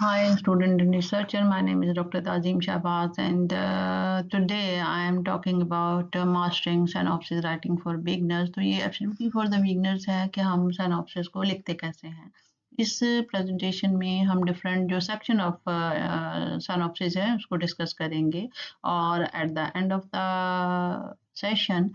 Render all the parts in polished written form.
Hi, student and researcher. My name is Dr. Tazim Shahbaz, and today I am talking about mastering synopsis writing for beginners. तो ये absolutely for the beginners है कि हम synopsis को लिखते कैसे हैं. इस presentation में हम different जो section of synopsis है उसको discuss करेंगे और at the end of the session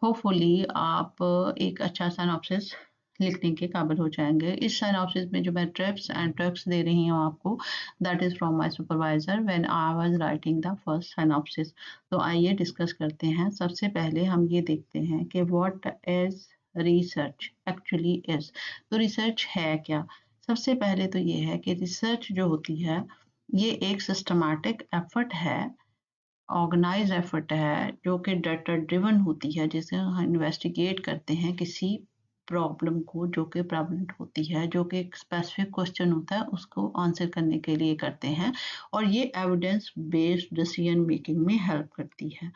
hopefully आप एक अच्छा synopsis लिखने के काबिल हो जाएंगे. इस सिनॉप्सिस में जो मैं टिप्स एंड ट्रिक्स दे रही हूँ आपको, that is from my supervisor when I was writing the first synopsis. तो आइए डिस्कस करते हैं. सबसे पहले हम ये देखते हैं कि what is research actually is. तो रिसर्च है क्या? सबसे पहले तो ये है कि रिसर्च जो होती है ये एक सिस्टमैटिक एफर्ट है, ऑर्गेनाइज एफर्ट है, जो कि डाटा ड्रिवन होती है, जिसे हम इन्वेस्टिगेट करते हैं किसी प्रॉब्लम को जो कि प्रेवलेंट होती है, जो कि एक स्पेसिफिक क्वेश्चन होता है उसको आंसर करने के लिए करते हैं, और ये एविडेंस बेस्ड डिसीजन मेकिंग में हेल्प करती है.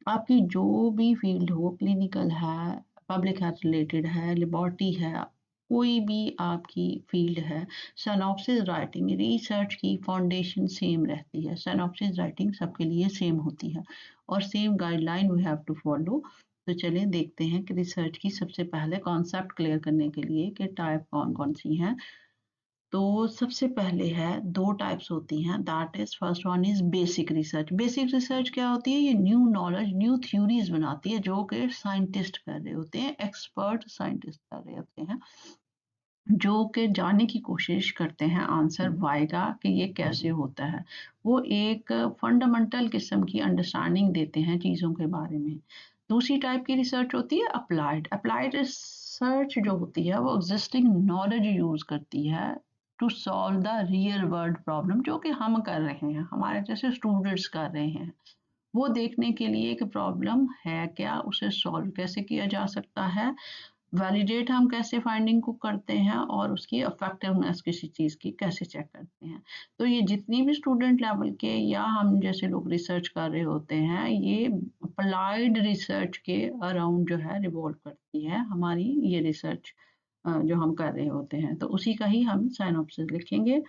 आपकी जो भी फील्ड हो, क्लिनिकल है, पब्लिक हेल्थ रिलेटेड है, लेबोरेटरी है, कोई भी आपकी फील्ड है, सिनॉप्सिस राइटिंग रिसर्च की फाउंडेशन सेम रहती है. सिनॉप्सिस राइटिंग सबके लिए सेम होती है और same guideline we have to follow. तो चलें देखते हैं कि रिसर्च की सबसे पहले कॉन्सेप्ट क्लियर करने के लिए कि टाइप कौन कौन सी हैं. तो सबसे पहले है, दो टाइप्स होती हैं. That is first one is basic research. Basic research क्या होती है? ये न्यू नॉलेज, न्यू थ्योरीज बनाती है जो कि साइंटिस्ट कर रहे होते हैं, एक्सपर्ट साइंटिस्ट कर रहे होते हैं, जो कि जानने की कोशिश करते हैं आंसर वाई का कि ये कैसे होता है. वो एक फंडामेंटल किस्म की अंडरस्टैंडिंग देते हैं चीज़ों के बारे में. दूसरी टाइप की रिसर्च होती है अप्लाइड. अप्लाइड रिसर्च जो होती है वो एग्जिस्टिंग नॉलेज यूज़ करती है to solve the real world problem, जो कि हम कर रहे हैं, हमारे जैसे स्टूडेंट्स कर रहे हैं. वो देखने के लिए कि प्रॉब्लम है क्या, उसे सॉल्व कैसे किया जा सकता है, वैलिडेट हम कैसे फाइंडिंग को करते हैं, और उसकी इफेक्टिवनेस किसी चीज़ की कैसे चेक करते हैं. तो ये जितनी भी स्टूडेंट लेवल के या हम जैसे लोग रिसर्च कर रहे होते हैं, ये अप्लाइड रिसर्च के अराउंड जो है रिवॉल्व करती है हमारी ये रिसर्च जो हम कर रहे होते हैं. तो उसी का ही हम साइनॉप्सिस लिखेंगे.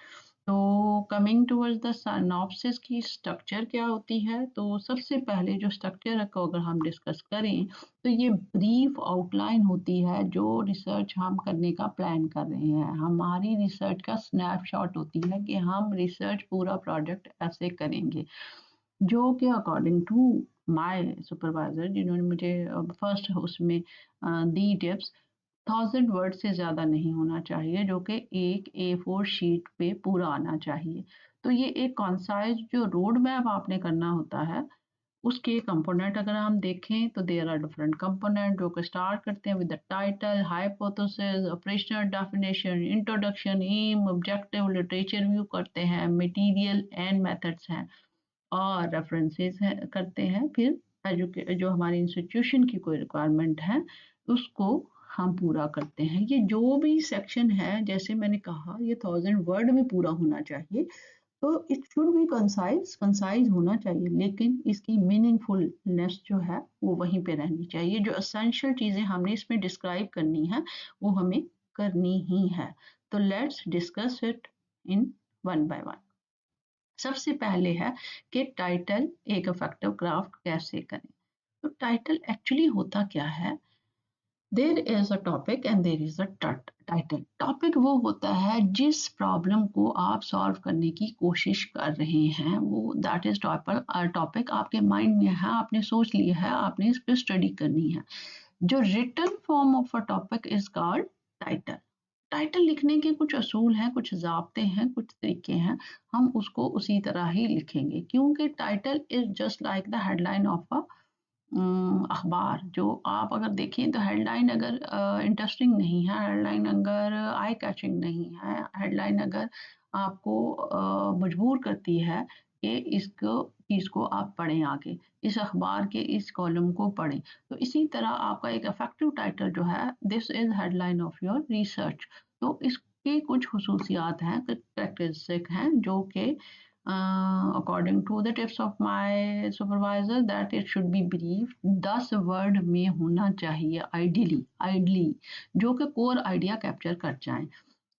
तो कमिंग टूवर्ड्स द सिनॉप्सिस की स्ट्रक्चर क्या होती है, तो सबसे पहले जो स्ट्रक्चर को अगर हम डिस्कस करें तो ये ब्रीफ आउटलाइन होती है जो रिसर्च हम करने का प्लान कर रहे हैं. हमारी रिसर्च का स्नैपशॉट होती है कि हम रिसर्च पूरा प्रोजेक्ट ऐसे करेंगे, जो कि अकॉर्डिंग टू माय सुपरवाइजर जिन्होंने मुझे फर्स्ट उसमें दी टिप्स, 1000 वर्ड से ज़्यादा नहीं होना चाहिए, जो कि एक A4 शीट पे पूरा आना चाहिए. तो ये एक कॉन्साइज जो रोड मैप आपने करना होता है, उसके कंपोनेंट अगर हम देखें तो देयर आर डिफरेंट कंपोनेंट जो कि स्टार्ट करते हैं with the title, hypothesis, operational definition, introduction, aim, objective, literature view करते हैं, मटेरियल एंड मेथड्स हैं, और रेफरेंसेस हैं करते हैं. फिर जो हमारी इंस्टीट्यूशन की कोई रिक्वायरमेंट है उसको हम पूरा करते हैं. ये जो भी सेक्शन है, जैसे मैंने कहा, ये 1000 वर्ड में पूरा होना चाहिए. तो it should B concise, concise होना चाहिए, लेकिन इसकी मीनिंगफुलनेस जो है वो वहीं पे रहनी चाहिए. जो असेंशियल चीज़ें हमने इसमें डिस्क्राइब करनी है वो हमें करनी ही है. तो let's discuss it in one by one. सबसे पहले है कि टाइटल एक इफेक्टिव क्राफ्ट कैसे करें. तो टाइटल एक्चुअली होता क्या है? There is a topic and there is a title. Topic वो होता है जिस प्रॉब्लम को आप सॉल्व करने की कोशिश कर रहे हैं, वो दैट इज टॉपिक आपके माइंड में है, आपने सोच लिया है, आपने इस पर स्टडी करनी है. जो written form of a topic is called title. Title लिखने के कुछ असूल हैं, कुछ ज़ाब्ते हैं, कुछ तरीके हैं. हम उसको उसी तरह ही लिखेंगे, क्योंकि title is just like the headline of a अखबार. जो आप अगर देखें तो हेडलाइन अगर इंटरेस्टिंग नहीं है, हेडलाइन अगर आई कैचिंग नहीं है, हेडलाइन अगर आपको मजबूर करती है कि इसको चीज़ को आप पढ़ें, आगे इस अखबार के इस कॉलम को पढ़ें, तो इसी तरह आपका एक इफेक्टिव टाइटल जो है, this is headline of your research. तो इसके कुछ खसूसियात हैं, कुछ कैरेक्टरिस्टिक हैं, जो कि according to the tips of my supervisor that it should be brief. 10 word में होना चाहिए आइडियली, जो कि कोर आइडिया कैप्चर कर जाएं.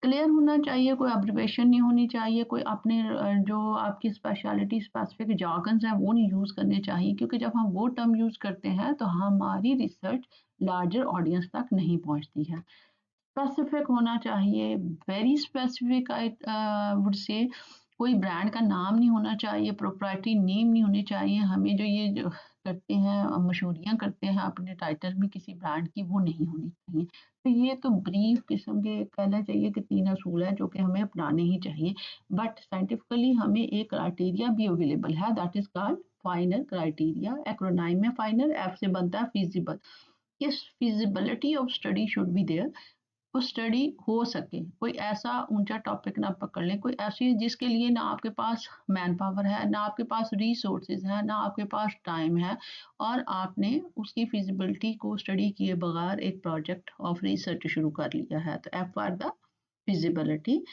क्लियर होना चाहिए, कोई एब्रिविएशन नहीं होनी चाहिए, कोई अपने जो आपकी स्पेशलिटी स्पेसिफिक जार्गन्स हैं वो नहीं यूज़ करने चाहिए, क्योंकि जब हम वो टर्म यूज़ करते हैं तो हमारी रिसर्च लार्जर ऑडियंस तक नहीं पहुंचती है। स्पेसिफिक होना चाहिए, very specific, I would say कोई ब्रांड का नाम नहीं होना चाहिए, प्रोप्राइटरी नेम नहीं होनी चाहिए। हमें जो ये जो करते हैं, मशहूरियाँ करते हैं अपने टाइटल में किसी ब्रांड की, वो नहीं होनी चाहिए। तो ये तो ब्रीफ किस्म के कहना चाहिए कि 3 असूल हैं जो कि हमें अपनाने ही चाहिए। बट साइंटिफिकली हमें एक क्राइटेरिया भी अवेलेबल है, that is called final criteria. Acronym में फाइनल, एफ से बनता है फिजिबल। इस feasibility of study should be there, वो स्टडी हो सके, कोई ऐसा ऊंचा टॉपिक ना पकड़ लें, कोई ऐसी जिसके लिए ना आपके पास मैन पावर है, ना आपके पास रिसोर्सेज है, ना आपके पास टाइम है, और आपने उसकी फिजिबिलिटी को स्टडी किए बगैर एक प्रोजेक्ट ऑफ रिसर्च शुरू कर लिया है। तो F for the feasibility,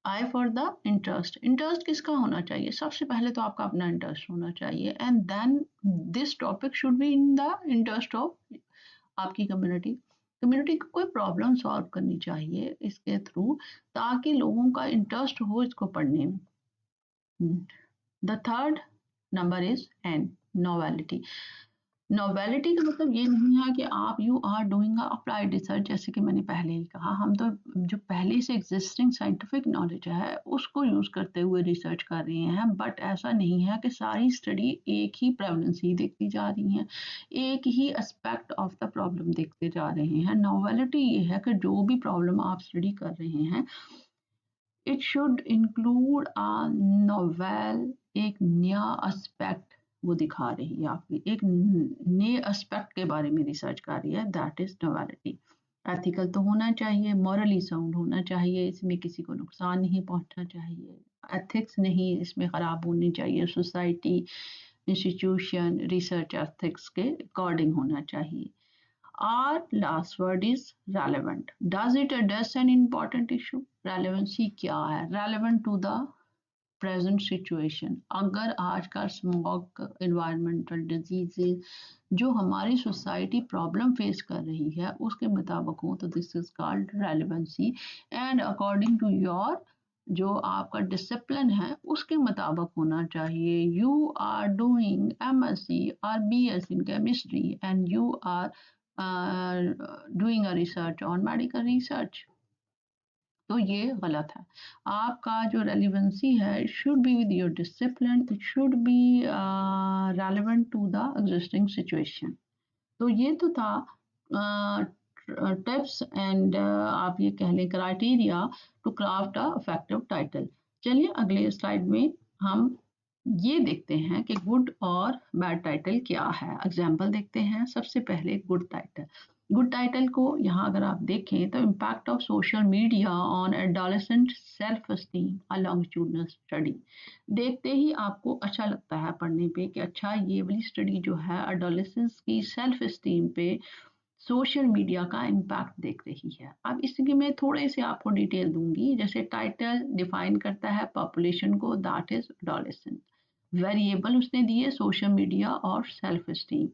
I for the interest. Interest किसका होना चाहिए? सबसे पहले तो आपका अपना इंटरेस्ट होना चाहिए, and then this topic should be in the interest of आपकी कम्युनिटी। कम्युनिटी को कोई प्रॉब्लम सॉल्व करनी चाहिए इसके थ्रू, ताकि लोगों का इंटरेस्ट हो इसको पढ़ने में। The third number is an, novelty. Novelty का मतलब ये नहीं है कि आप you are doing applied research, जैसे कि मैंने पहले ही कहा, हम तो जो पहले से एग्जिस्टिंग साइंटिफिक नॉलेज है उसको यूज़ करते हुए रिसर्च कर रहे हैं। बट ऐसा नहीं है कि सारी स्टडी एक ही प्रेवलेंस ही देखती जा रही हैं, एक ही एस्पेक्ट ऑफ द प्रॉब्लम देखते जा रहे हैं। नोवेलिटी ये है कि जो भी प्रॉब्लम आप स्टडी कर रहे हैं, it should include a novel, एक नया एस्पेक्ट वो दिखा रही है, आपकी एक नए एस्पेक्ट के बारे में रिसर्च कर रही है, दैट इज नोवेलिटी। एथिकल तो होना चाहिए, मॉरली साउंड होना चाहिए, इसमें किसी को नुकसान नहीं पहुंचना चाहिए, एथिक्स नहीं इसमें ख़राब होनी चाहिए, सोसाइटी, इंस्टीट्यूशन, रिसर्च एथिक्स के अकॉर्डिंग होना चाहिए। Our last word is relevant. Does it address an important issue? Relevancy क्या है? Relevant to the present situation. अगर आज का स्मॉग, इन्वायरमेंटल डिजीजेज जो हमारी सोसाइटी प्रॉब्लम फेस कर रही है उसके मुताबिक हो, तो this is called relevancy. And according to your जो आपका डिसिप्लिन है उसके मुताबिक होना चाहिए। यू आर डूइंग एमएससी और BSc in chemistry and you are doing a research on medical research, तो ये गलत है। आपका जो रेलिवेंसी है, it should be with your discipline, it should be relevant to the existing situation. तो ये तो था टिप्स एंड आप ये कह लें criteria to craft a effective title. चलिए अगले स्लाइड में हम ये देखते हैं कि गुड और बैड टाइटल क्या है। एग्जाम्पल देखते हैं। सबसे पहले गुड टाइटल। गुड टाइटल को यहाँ अगर आप देखें तो impact of social media on adolescent self esteem a longitudinal study. देखते ही आपको अच्छा लगता है पढ़ने पे कि अच्छा ये वाली स्टडी जो है एडोलेसेंस की सेल्फ एस्टीम पे सोशल मीडिया का इम्पैक्ट देख रही है। अब इसकी मैं थोड़े से आपको डिटेल दूंगी। जैसे टाइटल डिफाइन करता है पॉपुलेशन को, दैट इज एडोलेसेंट। वेरिएबल उसने दिए सोशल मीडिया और सेल्फ एस्टीम।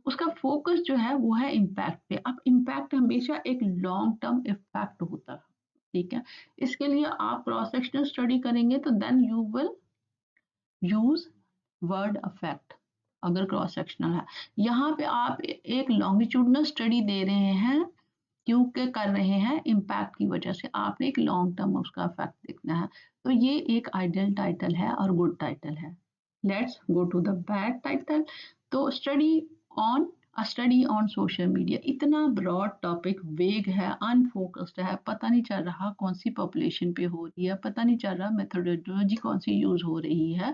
उसका फोकस जो है वो है इम्पैक्ट पे। अब इम्पैक्ट हमेशा एक लॉन्ग टर्म इफेक्ट होता है, ठीक है। इसके लिए आप क्रॉस सेक्शनल स्टडी करेंगे तो then you will use word affect, अगर क्रॉस सेक्शनल है। यहाँ पे आप एक लॉन्गिट्यूडनल स्टडी दे रहे हैं, क्योंकि कर रहे हैं इम्पैक्ट की वजह से, आपने एक लॉन्ग टर्म उसका इफेक्ट देखना है। तो ये एक आइडियल टाइटल है और गुड टाइटल है। Let's go to the bad title. तो स्टडी ऑन सोशल मीडिया, इतना ब्रॉड टॉपिक, वेग है, अनफोकस्ड है, पता नहीं चल रहा कौन सी पॉपुलेशन पे हो रही है, पता नहीं चल रहा मेथोडोलॉजी कौन सी यूज हो रही है।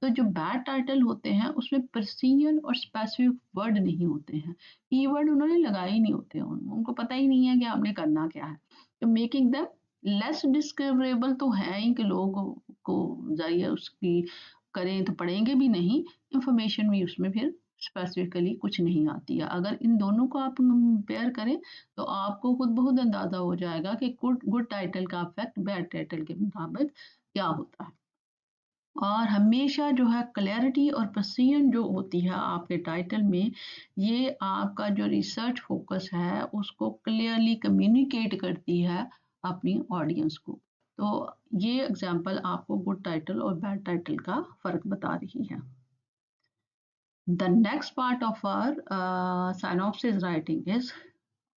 तो जो बैड टाइटल होते हैं उसमें प्रिसीजन और स्पेसिफिक वर्ड नहीं होते हैं, कीवर्ड उन्होंने लगाए ही नहीं होते हैं, उनको पता ही नहीं है कि आपने करना क्या है। तो मेकिंग देम लेस डिस्कवरेबल तो है ही कि लोगों को जरिए उसकी करें तो पढ़ेंगे भी नहीं, इंफॉर्मेशन भी उसमें फिर स्पेसिफिकली कुछ नहीं आती है। अगर इन दोनों को आप कंपेयर करें तो आपको खुद बहुत अंदाजा हो जाएगा कि गुड टाइटल का इफेक्ट बैड टाइटल के मुताबिक क्या होता है। और हमेशा जो है क्लैरिटी और प्रिसीजन जो होती है आपके टाइटल में, ये आपका जो रिसर्च फोकस है उसको क्लियरली कम्युनिकेट करती है अपनी ऑडियंस को। तो ये एग्जांपल आपको गुड टाइटल और बैड टाइटल का फ़र्क बता रही है। The next part of our synopsis writing is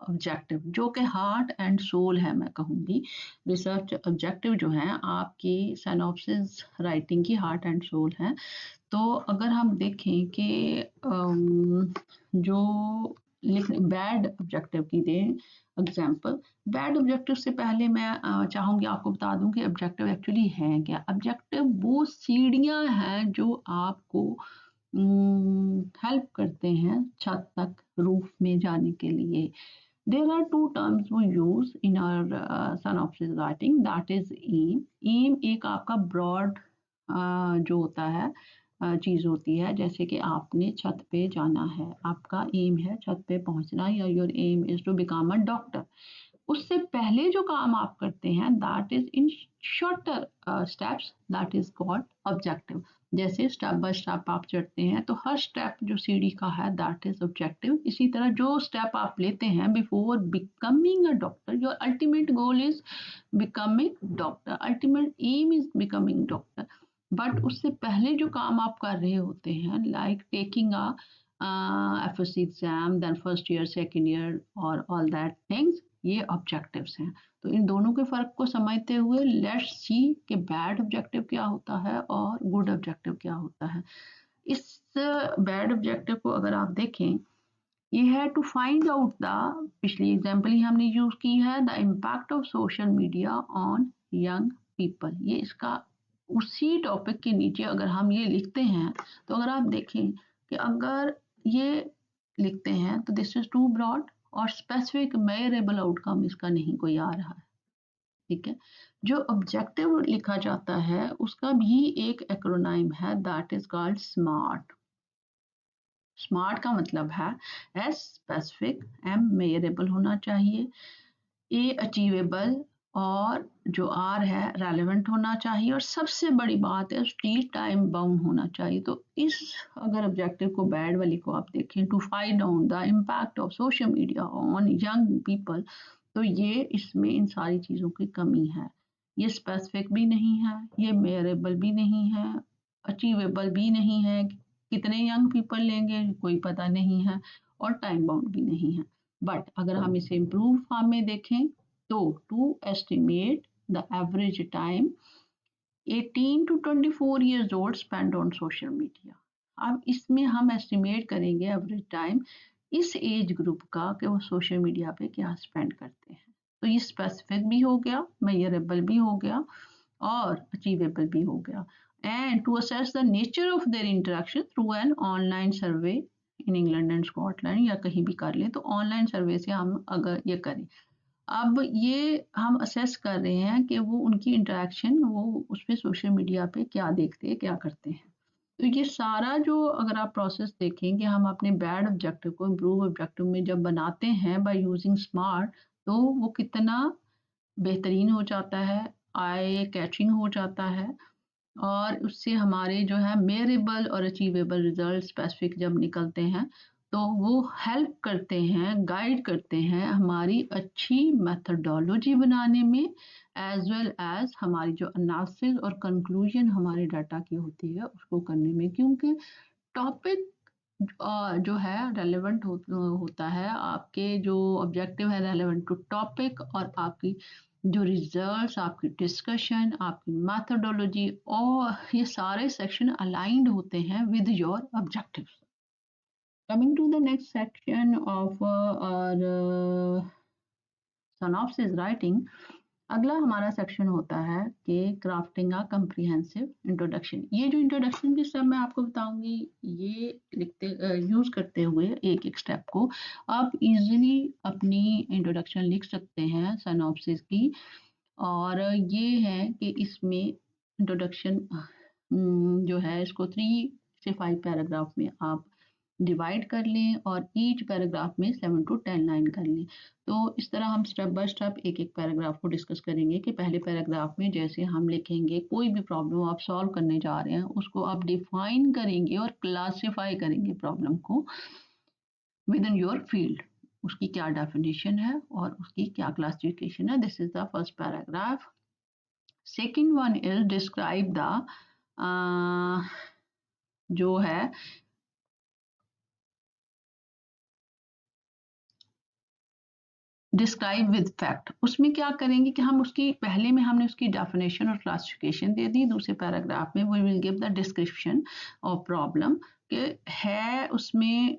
objective, जो कि हार्ट एंड सोल है, मैं कहूँगी। रिसर्च ऑब्जेक्टिव जो है आपकी सिनॉप्सिस राइटिंग की हार्ट एंड सोल है। तो अगर हम देखें कि जो लिख बैड ऑब्जेक्टिव की दें एग्जांपल, बैड ऑब्जेक्टिव से पहले मैं चाहूँगी आपको बता दूं कि ऑब्जेक्टिव एक्चुअली है क्या। ऑब्जेक्टिव वो सीढ़ियाँ हैं जो आपको हेल्प करते हैं छत तक, रूफ में जाने के लिए। There are two terms we use in our synopsis writing, that is aim. Aim एक आपका broad जो होता है चीज़ होती है, जैसे कि आपने छत पे जाना है, आपका एम है छत पे पहुंचना, या your aim is to become a doctor. उससे पहले जो काम आप करते हैं that is in shorter steps, that is called objective. जैसे स्टेप बाय स्टेप आप चढ़ते हैं तो हर स्टेप जो सीढ़ी का है दैट इज ऑब्जेक्टिव। इसी तरह जो स्टेप आप लेते हैं before becoming a doctor, your ultimate goal is becoming doctor, ultimate aim is becoming doctor. But उससे पहले जो काम आप कर रहे होते हैं like taking a FSc exam, then first year, second year और ऑल दैट थिंग्स, ये ऑब्जेक्टिव्स हैं। तो इन दोनों के फ़र्क को समझते हुए लेट्स सी कि बैड ऑब्जेक्टिव क्या होता है और गुड ऑब्जेक्टिव क्या होता है। इस बैड ऑब्जेक्टिव को अगर आप देखें, ये है टू फाइंड आउट द, पिछली एग्जाम्पल ही हमने यूज़ की है, the impact of social media on young people. ये इसका उसी टॉपिक के नीचे अगर हम ये लिखते हैं, तो अगर आप देखें कि अगर ये लिखते हैं तो दिस इज टू ब्रॉड और स्पेसिफिक मेजरेबल आउटकम इसका नहीं कोई आ रहा है। ठीक है, जो ऑब्जेक्टिव लिखा जाता है उसका भी एक एक्रोनाइम है that is called smart. Smart का मतलब है एस स्पेसिफिक, एम मेजरेबल होना चाहिए, ए अचीवेबल, और जो आर है रेलेवेंट होना चाहिए, और सबसे बड़ी बात है टी टाइम बाउंड होना चाहिए। तो इस अगर ऑब्जेक्टिव को बैड वाली को आप देखें, to find out the impact of social media on young people, तो ये इसमें इन सारी चीज़ों की कमी है। ये स्पेसिफिक भी नहीं है, ये मेजरेबल भी नहीं है, अचीवेबल भी नहीं है, कितने यंग पीपल लेंगे कोई पता नहीं है, और टाइम बाउंड भी नहीं है। बट अगर हम इसे इम्प्रूव फॉर्म में देखें तो to estimate the average time 18 to 24 years old spend on social media। अब इसमें हम एस्टिमेट करेंगे एवरेज टाइम इस एज ग्रुप का कि वो सोशल मीडिया पे क्या स्पेंड करते हैं। तो ये स्पेसिफिक भी हो गया, मेजरेबल भी हो गया और अचीवेबल भी हो गया। And to assess the nature of their interaction through an online survey in England and Scotland, या कहीं भी कर लें, तो ऑनलाइन सर्वे से हम अगर ये करें, अब ये हम असेस कर रहे हैं कि वो उनकी इंटरेक्शन वो उस पे सोशल मीडिया पे क्या देखते हैं, क्या करते हैं। तो ये सारा जो अगर आप प्रोसेस देखें कि हम अपने बैड ऑब्जेक्टिव को इम्प्रूव ऑब्जेक्टिव में जब बनाते हैं बाय यूजिंग स्मार्ट, तो वो कितना बेहतरीन हो जाता है, आई कैचिंग हो जाता है, और उससे हमारे जो है मेरेबल और अचीवेबल रिजल्ट स्पेसिफिक जब निकलते हैं, तो वो हेल्प करते हैं, गाइड करते हैं हमारी अच्छी मेथडोलॉजी बनाने में, एज वेल एज हमारी जो एनालिसिस और कंक्लूजन हमारे डाटा की होती है उसको करने में। क्योंकि टॉपिक जो है रेलेवेंट होता है, आपके जो ऑब्जेक्टिव है रेलेवेंट टू टॉपिक, और आपकी जो रिजल्ट्स, आपकी डिस्कशन, आपकी मेथोडोलॉजी, और ये सारे सेक्शन अलाइंड होते हैं with your objectives. Coming to the next section of our synopsis writing, अगला हमारा सेक्शन होता है कि क्राफ्टिंग अ कम्प्रिहेंसिव इंट्रोडक्शन। ये जो इंट्रोडक्शन की स्टेप मैं आपको बताऊंगी, ये लिखते यूज़ करते हुए एक एक स्टेप को आप इजीली अपनी इंट्रोडक्शन लिख सकते हैं सिनॉप्सिस की। और ये है कि इसमें इंट्रोडक्शन जो है इसको 3 से 5 पैराग्राफ में आप डिवाइड कर लें और ईच पैराग्राफ में 7 to 10 लाइन कर लें। तो इस तरह हम स्टेप बाय स्टेप एक एक पैराग्राफ को डिस्कस करेंगे कि पहले पैराग्राफ में जैसे हम लिखेंगे कोई भी प्रॉब्लम आप सॉल्व करने जा रहे हैं उसको आप डिफाइन करेंगे और क्लासिफाई करेंगे प्रॉब्लम को विद इन योर फील्ड। उसकी क्या डेफिनेशन है और उसकी क्या क्लासिफिकेशन है. This is the first paragraph. Second one is describe the जो है डिस्क्राइब विद फैक्ट. उसमें क्या करेंगे कि हम उसकी पहले में हमने उसकी डेफिनेशन और क्लासिफिकेशन दे दी. दूसरे पैराग्राफ में we will give the description of problem कि है उसमें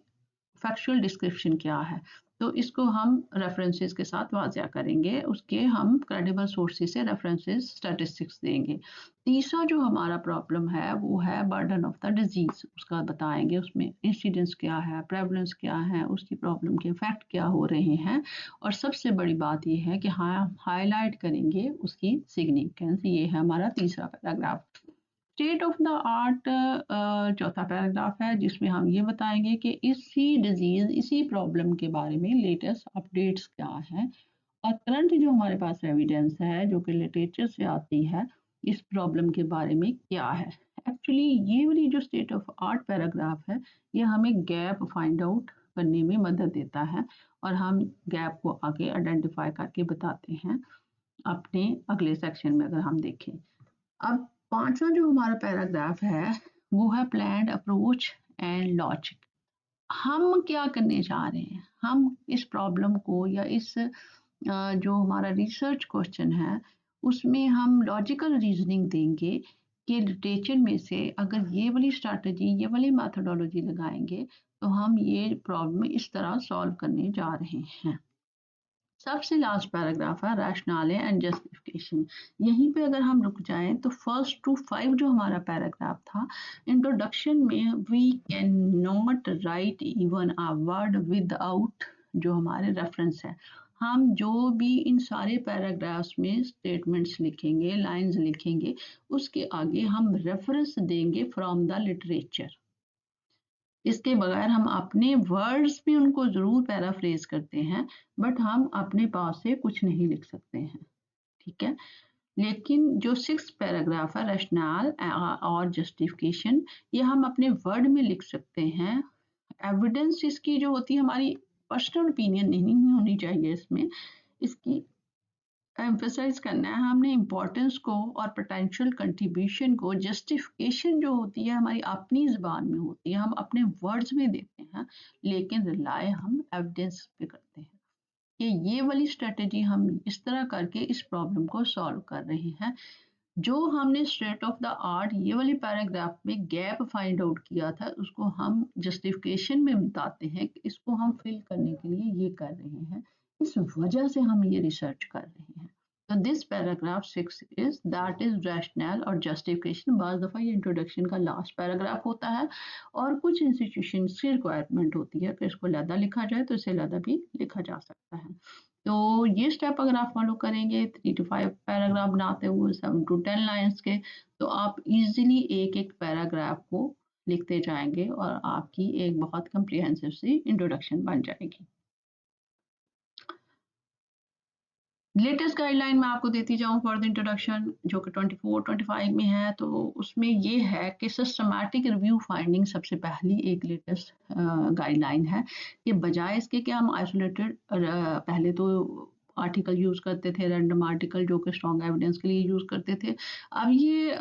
फैक्चुअल डिस्क्रिप्शन क्या है. तो इसको हम रेफरेंसेस के साथ वाज़िया करेंगे. उसके हम क्रेडिबल सोर्सेज से रेफरेंसेस स्टैटिस्टिक्स देंगे. तीसरा जो हमारा प्रॉब्लम है वो है बर्डन ऑफ द डिजीज. उसका बताएंगे उसमें इंसिडेंस क्या है, प्रेवलेंस क्या है, उसकी प्रॉब्लम के इफेक्ट क्या हो रहे हैं. और सबसे बड़ी बात ये है कि हाँ हाईलाइट करेंगे उसकी सिग्निफिकेंस. ये है हमारा तीसरा paragraph. State of the art चौथा पैराग्राफ है जिसमें हम ये बताएंगे कि इसी डिजीज इसी प्रॉब्लम के बारे में लेटेस्ट अपडेट्स क्या है और करंट जो हमारे पास एविडेंस है जो कि लिटरेचर से आती है इस प्रॉब्लम के बारे में क्या है. एक्चुअली ये वाली जो स्टेट ऑफ आर्ट पैराग्राफ है ये हमें गैप फाइंड आउट करने में मदद देता है और हम गैप को आगे आइडेंटिफाई करके बताते हैं अपने अगले सेक्शन में अगर हम देखें. अब पांचवा जो हमारा पैराग्राफ है वो है प्लान्ड अप्रोच एंड लॉजिक. हम क्या करने जा रहे हैं, हम इस प्रॉब्लम को या इस जो हमारा रिसर्च क्वेश्चन है उसमें हम लॉजिकल रीजनिंग देंगे कि लिटरेचर में से अगर ये वाली स्ट्रैटेजी ये वाली मैथडोलॉजी लगाएंगे तो हम ये प्रॉब्लम इस तरह सॉल्व करने जा रहे हैं. सबसे लास्ट पैराग्राफ है रैशनल एंड जस्टिफिकेशन. यहीं पे अगर हम रुक जाएं तो फर्स्ट टू 5 जो हमारा पैराग्राफ था इंट्रोडक्शन में we can not write even a word without जो हमारे रेफरेंस है. हम जो भी इन सारे पैराग्राफ्स में स्टेटमेंट्स लिखेंगे लाइंस लिखेंगे उसके आगे हम रेफरेंस देंगे फ्रॉम द लिटरेचर. इसके बगैर हम अपने वर्ड्स में उनको ज़रूर पैराफ्रेज करते हैं बट हम अपने पास से कुछ नहीं लिख सकते हैं. ठीक है. लेकिन जो 6 पैराग्राफ है रैशनल और जस्टिफिकेशन ये हम अपने वर्ड में लिख सकते हैं. एविडेंस इसकी जो होती है हमारी पर्सनल ओपिनियन नहीं होनी चाहिए इसमें. इसकी एम्फेसाइज करना है हमने इम्पोर्टेंस को और पोटेंशियल कंट्रीब्यूशन को. जस्टिफिकेशन जो होती है हमारी अपनी ज़बान में होती है हम अपने वर्ड्स में देते हैं लेकिन रिलाय हम एविडेंस पे करते हैं कि ये वाली स्ट्रेटजी हम इस तरह करके इस प्रॉब्लम को सॉल्व कर रहे हैं. जो हमने स्टेट ऑफ द आर्ट ये वाली पैराग्राफ में गैप फाइंड आउट किया था उसको हम जस्टिफिकेशन में बताते हैं कि इसको हम फिल करने के लिए ये कर रहे हैं. इस वजह से हम ये रिसर्च कर रहे हैं. तो this paragraph 6 is that is rational और जस्टिफिकेशन. बाज़ दफ़ा ये इंट्रोडक्शन का लास्ट पैराग्राफ होता है और कुछ इंस्टीट्यूशन की रिक्वायरमेंट होती है कि इसको लदा लिखा जाए तो इसे लदा भी लिखा जा सकता है. तो ये स्टेप अगर आप फॉलो करेंगे 3 to 5 पैराग्राफ बनाते हुए 7 to 10 लाइन्स के तो आप इजीली एक एक पैराग्राफ को लिखते जाएंगे और आपकी एक बहुत कम्प्रिहेंसिव सी इंट्रोडक्शन बन जाएगी. लेटेस्ट गाइडलाइन मैं आपको देती जाऊँ फॉर द इंट्रोडक्शन जो कि 24-25 में है. तो उसमें ये है कि सिस्टमैटिक रिव्यू फाइंडिंग सबसे पहली एक लेटेस्ट गाइडलाइन है कि बजाय इसके कि हम आइसोलेटेड पहले तो आर्टिकल यूज़ करते थे रैंडम आर्टिकल जो कि स्ट्रॉन्ग एविडेंस के लिए यूज़ करते थे. अब ये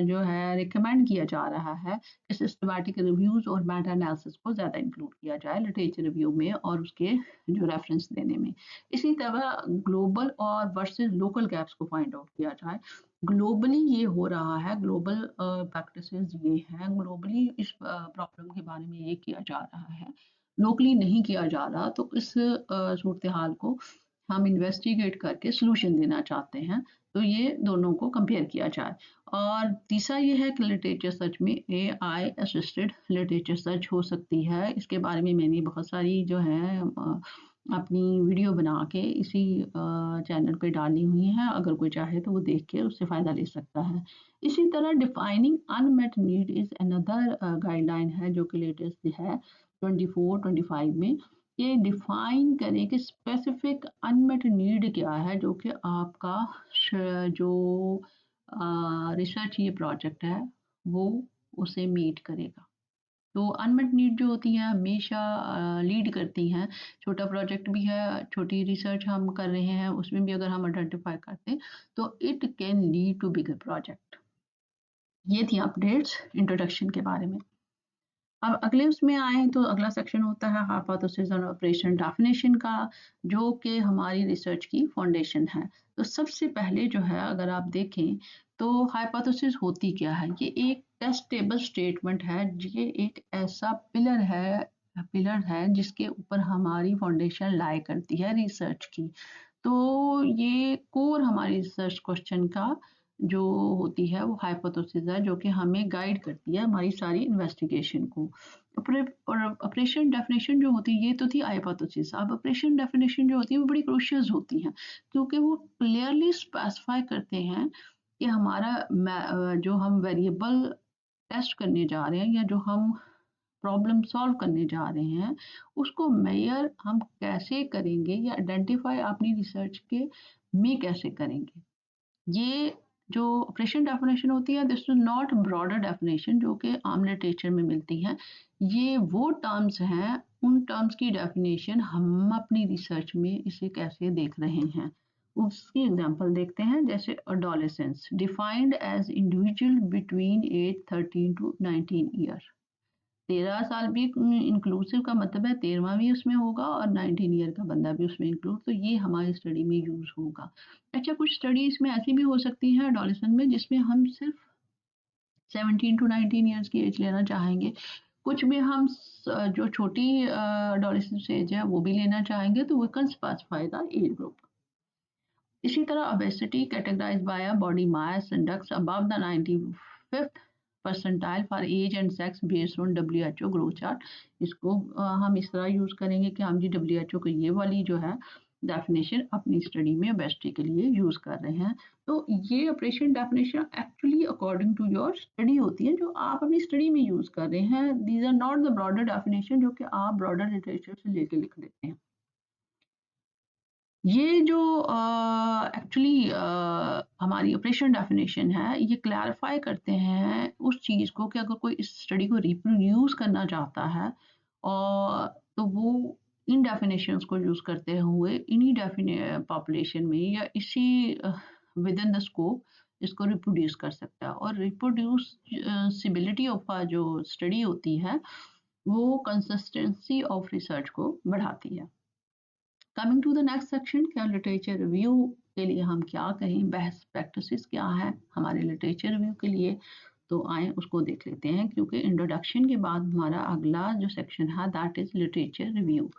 जो है रिकमेंड किया जा रहा है कि सिस्टमैटिक रिव्यूज़ और मेटा एनालिसिस को ज़्यादा इंक्लूड किया जाए लिटरेचर रिव्यू में और उसके जो रेफरेंस देने में. इसी तरह ग्लोबल और वर्सेस लोकल गैप्स को फाइंड आउट किया जाए. ग्लोबली ये हो रहा है ग्लोबल प्रैक्टिसेस ये हैं ग्लोबली इस प्रॉब्लम के बारे में ये किया जा रहा है लोकली नहीं किया जा रहा. तो इस सूरत हाल को हम इन्वेस्टिगेट करके सलूशन देना चाहते हैं. तो ये दोनों को कंपेयर किया जाए. और तीसरा ये है कि लिटरेचर सर्च में AI असिस्टेड लिटरेचर सर्च हो सकती है. इसके बारे में मैंने बहुत सारी जो है अपनी वीडियो बना के इसी चैनल पे डाली हुई हैं. अगर कोई चाहे तो वो देख के उससे फ़ायदा ले सकता है. इसी तरह defining unmet need is another guideline है जो कि लेटेस्ट है 24-25 में. ये डिफाइन करें कि स्पेसिफिक अनमेट नीड क्या है जो कि आपका जो रिसर्च ये प्रोजेक्ट है वो उसे मीट करेगा. तो अनमेट नीड जो होती हैं हमेशा लीड करती हैं। छोटा प्रोजेक्ट भी है, छोटी रिसर्च हम कर रहे हैं, उसमें भी अगर हम आइडेंटिफाई करते हैं तो it can lead to bigger project. ये थी अपडेट्स इंट्रोडक्शन के बारे में। अब अगले उसमें आए तो अगला सेक्शन होता है हाइपोथेसिस और ऑपरेशन डेफिनेशन का, जो कि हमारी रिसर्च की फाउंडेशन है। तो सबसे पहले जो है अगर आप देखें तो हाइपोथेसिस होती क्या है, ये एक टेस्टेबल स्टेटमेंट है, ये एक ऐसा पिलर है जिसके ऊपर हमारी फाउंडेशन लाई करती है रिसर्च की। तो ये कोर हमारी रिसर्च क्वेश्चन का जो होती है वो हाइपोथेसिस है, जो कि हमें गाइड करती है हमारी सारी इन्वेस्टिगेशन को। और ऑपरेशन डेफिनेशन जो होती है ये तो थी हाइपोथेसिस। अब ऑपरेशन डेफिनेशन जो होती है वो बड़ी क्रूशियल होती हैं, क्योंकि वो क्लियरली स्पेसिफाई करते हैं कि हमारा जो हम वेरिएबल टेस्ट करने जा रहे हैं या जो हम प्रॉब्लम सॉल्व करने जा रहे हैं उसको मेजर हम कैसे करेंगे या आइडेंटिफाई अपनी रिसर्च के में कैसे करेंगे। ये जो ऑपरेशन डेफिनेशन होती है this is not broader definition जो कि आम लिटरेचर में मिलती है। ये वो टर्म्स हैं, उन टर्म्स की डेफिनेशन हम अपनी रिसर्च में इसे कैसे देख रहे हैं उसकी एग्जांपल देखते हैं। जैसे adolescence defined age individual between age 13 to 19 year. 13 साल भी इंक्लूसिव का मतलब है 13वां भी उसमें होगा और 19 ईयर का बंदा भी उसमें इंक्लूड, तो ये हमारी स्टडी में यूज होगा। अच्छा, कुछ स्टडीज में ऐसी भी हो सकती हैं एडोलेसेंट में जिसमें हम सिर्फ 17 टू 19 ईयर्स की एज लेना चाहेंगे, कुछ में हम जो छोटी एडोलेसेंस एज है वो भी लेना चाहेंगे, तो we can specify the age group. इसी तरह obesity categorize by body mass index above the 95th percentile for age and sex based on WHO growth chart. इसको हम इस तरह यूज करेंगे कि हम जी WHO को ये वाली जो है डेफिनेशन अपनी स्टडी में ओबेसिटी के लिए यूज कर रहे हैं। तो ये operation definition actually according to your study होती है जो आप अपनी स्टडी में यूज कर रहे हैं। These are not the broader definition जो कि आप ब्रॉडर लिटरेचर से लेके लिख देते हैं। ये जो एक्चुअली हमारी ऑपरेशन डेफिनेशन है ये क्लैरिफाई करते हैं उस चीज़ को कि अगर कोई इस स्टडी को रिप्रोड्यूस करना चाहता है और तो वो इन डेफिनेशंस को यूज़ करते हुए इन्हीं पॉपुलेशन में या इसी विद इन द स्कोप इसको रिप्रोड्यूस कर सकता है। और रिप्रोड्यूसिबिलिटी ऑफ जो स्टडी होती है वो कंसिस्टेंसी ऑफ रिसर्च को बढ़ाती है। Coming to the next section, क्या लिटरेचर रिव्यू के लिए हम क्या कहें, बेस्ट प्रैक्टिसेस क्या है हमारे लिटरेचर रिव्यू के लिए, तो आए उसको देख लेते हैं। क्योंकि इंट्रोडक्शन के बाद हमारा अगला जो सेक्शन है दैट इज लिटरेचर रिव्यू।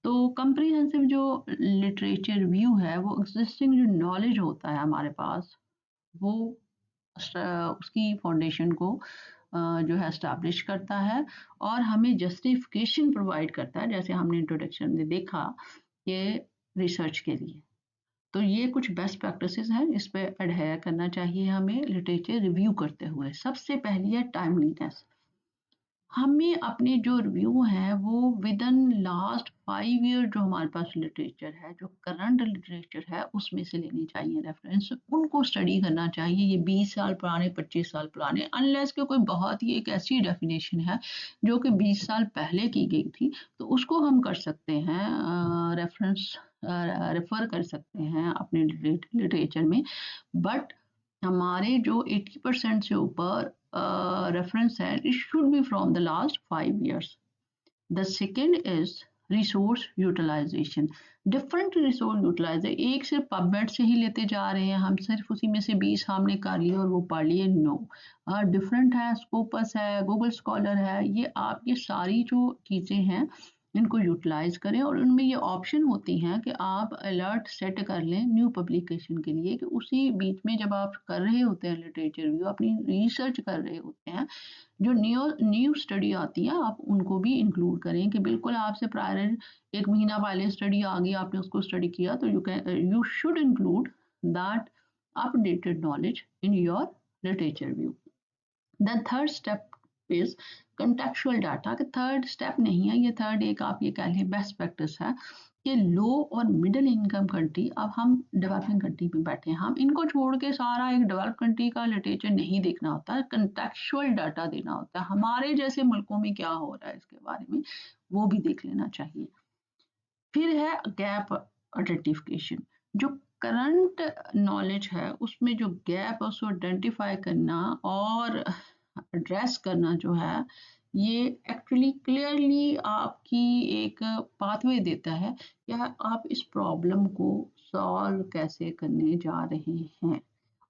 तो कंप्रीहेंसिव जो लिटरेचर रिव्यू है वो एग्जिस्टिंग जो नॉलेज होता है हमारे पास वो उसकी फाउंडेशन को जो है एस्टैब्लिश करता है और हमें जस्टिफिकेशन प्रोवाइड करता है, जैसे हमने इंट्रोडक्शन में देखा कि रिसर्च के लिए। तो ये कुछ बेस्ट प्रैक्टिसेस हैं, इस पे एडहेयर करना चाहिए हमें लिटरेचर रिव्यू करते हुए। सबसे पहली है टाइमलीनेस। हमें अपने जो रिव्यू हैं वो विद इन लास्ट 5 ईयर जो हमारे पास लिटरेचर है, जो करंट लिटरेचर है उसमें से लेनी चाहिए रेफरेंस, उनको स्टडी करना चाहिए। ये 20 साल पुराने 25 साल पुराने, अनलेस के कोई बहुत ही एक ऐसी डेफिनेशन है जो कि 20 साल पहले की गई थी तो उसको हम कर सकते हैं रेफरेंस रेफर कर सकते हैं अपने लिटरेचर में। बट हमारे जो 80% से ऊपर reference है it should be from the last 5 years. The second is resource utilization. Different resource utilization, एक सिर्फ पबमेड से ही लेते जा रहे हैं हम, सिर्फ उसी में से 20 हमने कर लिए और वो पढ़ लिए, नो। डिफरेंट है, स्कोपस है, गूगल स्कॉलर है, ये आप ये सारी जो चीज़ें हैं इनको यूटिलाइज करें। और उनमें ये ऑप्शन होती हैं कि आप अलर्ट सेट कर लें न्यू पब्लिकेशन के लिए कि उसी बीच में जब आप कर रहे होते हैं लिटरेचर रिव्यू, अपनी रिसर्च कर रहे होते हैं, जो न्यू स्टडी आती है आप उनको भी इंक्लूड करें कि बिल्कुल आपसे प्रायर 1 महीना पहले स्टडी आ गई, आपने उसको स्टडी किया, तो you should include that updated knowledge in your literature review. The third step is contextual data. कि थर्ड स्टेप नहीं है ये, थर्ड एक आप ये कह लें बेस्ट प्रैक्टिस है कि लो और मिडिल इनकम कंट्री, अब हम डेवलपिंग कंट्री में बैठे हैं, हम इनको छोड़ के सारा एक डेवलप कंट्री का लिटरेचर नहीं देखना होता है, कंटेक्चुअल डाटा देना होता है, हमारे जैसे मुल्कों में क्या हो रहा है इसके बारे में वो भी देख लेना चाहिए। फिर है गैप आइडेंटिफिकेशन, जो करंट नॉलेज है उसमें जो गैप है उसको आइडेंटिफाई करना और एड्रेस करना जो है, ये एक्चुअली क्लियरली आपकी एक पाथवे देता है कि आप इस प्रॉब्लम को सॉल्व कैसे करने जा रहे हैं।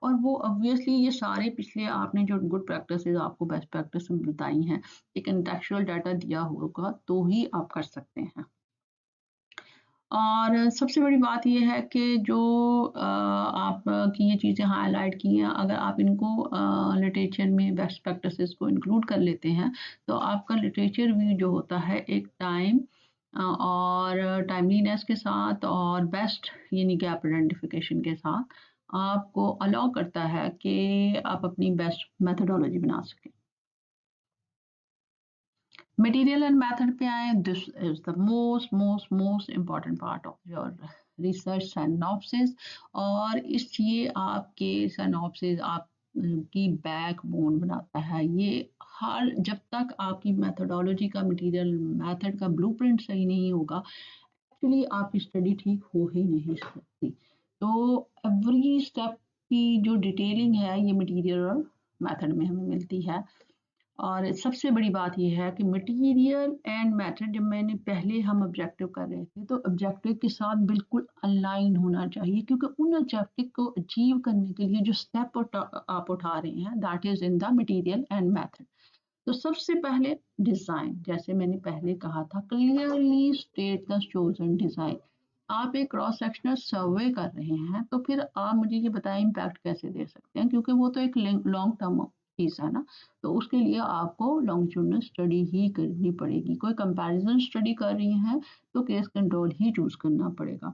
और वो ऑब्वियसली ये सारे पिछले आपने जो गुड प्रैक्टिसेस आपको बेस्ट प्रैक्टिस बताई हैं, एक इंटेलेक्चुअल डाटा दिया होगा तो ही आप कर सकते हैं। और सबसे बड़ी बात ये है कि जो आपकी ये चीज़ें हाइलाइट की हैं, अगर आप इनको लिटरेचर में बेस्ट प्रैक्टिसेस को इंक्लूड कर लेते हैं, तो आपका लिटरेचर भी जो होता है एक टाइम और टाइमलीनेस के साथ और बेस्ट यानी गैप आइडेंटिफिकेशन के साथ आपको अलाउ करता है कि आप अपनी बेस्ट मेथोडोलॉजी बना सकें। मटेरियल एंड मेथड पे आए, this is the most important part of your research synopsis. और इस ये आपके सिनॉप्सिस आप की बैकबोन बनाता है। ये हर जब तक आपकी मेथोडोलॉजी का मटेरियल मेथड का ब्लूप्रिंट सही नहीं होगा, एक्चुअली आपकी स्टडी ठीक हो ही नहीं सकती। तो एवरी स्टेप की जो डिटेलिंग है ये मटेरियल और मेथड में हमें मिलती है। और सबसे बड़ी बात ये है कि मटेरियल एंड मेथड, जब मैंने पहले हम ऑब्जेक्टिव कर रहे थे तो ऑब्जेक्टिव के साथ बिल्कुल अलाइन होना चाहिए, क्योंकि उन ऑब्जेक्टिव को अचीव करने के लिए जो स्टेप आप उठा रहे हैं that is in the material and method. तो सबसे पहले डिज़ाइन, जैसे मैंने पहले कहा था, clearly state the chosen design. आप एक क्रॉस सेक्शनल सर्वे कर रहे हैं तो फिर आप मुझे ये बताएं इम्पैक्ट कैसे दे सकते हैं, क्योंकि वो तो एक लॉन्ग टर्म चीज़ है ना। तो उसके लिए आपको लॉन्गिट्यूडनल स्टडी ही करनी पड़ेगी। कोई कंपैरिजन स्टडी कर रही हैं तो केस कंट्रोल ही चूज करना पड़ेगा।